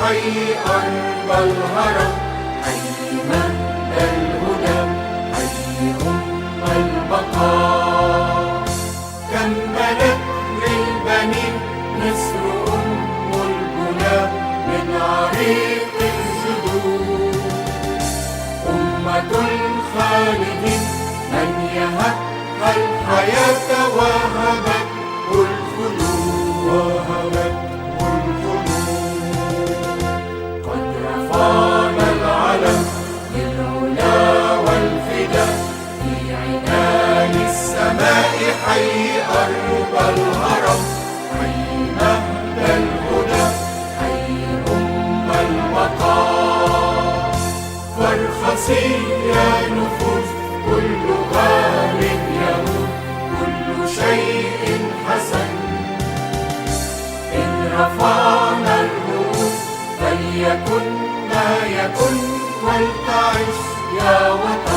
حي أرض الهرم، حي مهد الهدى، حي أم البقاء. كم بنت للبنين مصر أم البنى من عريق الجدود. أمة الخالدين من يهبها الحياة وهبته الخلود. قد رفعنا العلم للعلا والفدا في عنان السماء، حي أرض الهرم، حي مهد الهدى، حي أم البقاء. فارخصي يا نفوس كل غال يموت، كل شيء حسن. إن رفعنا الرؤوس فليكن ما يكن، ولتعش يا وطن.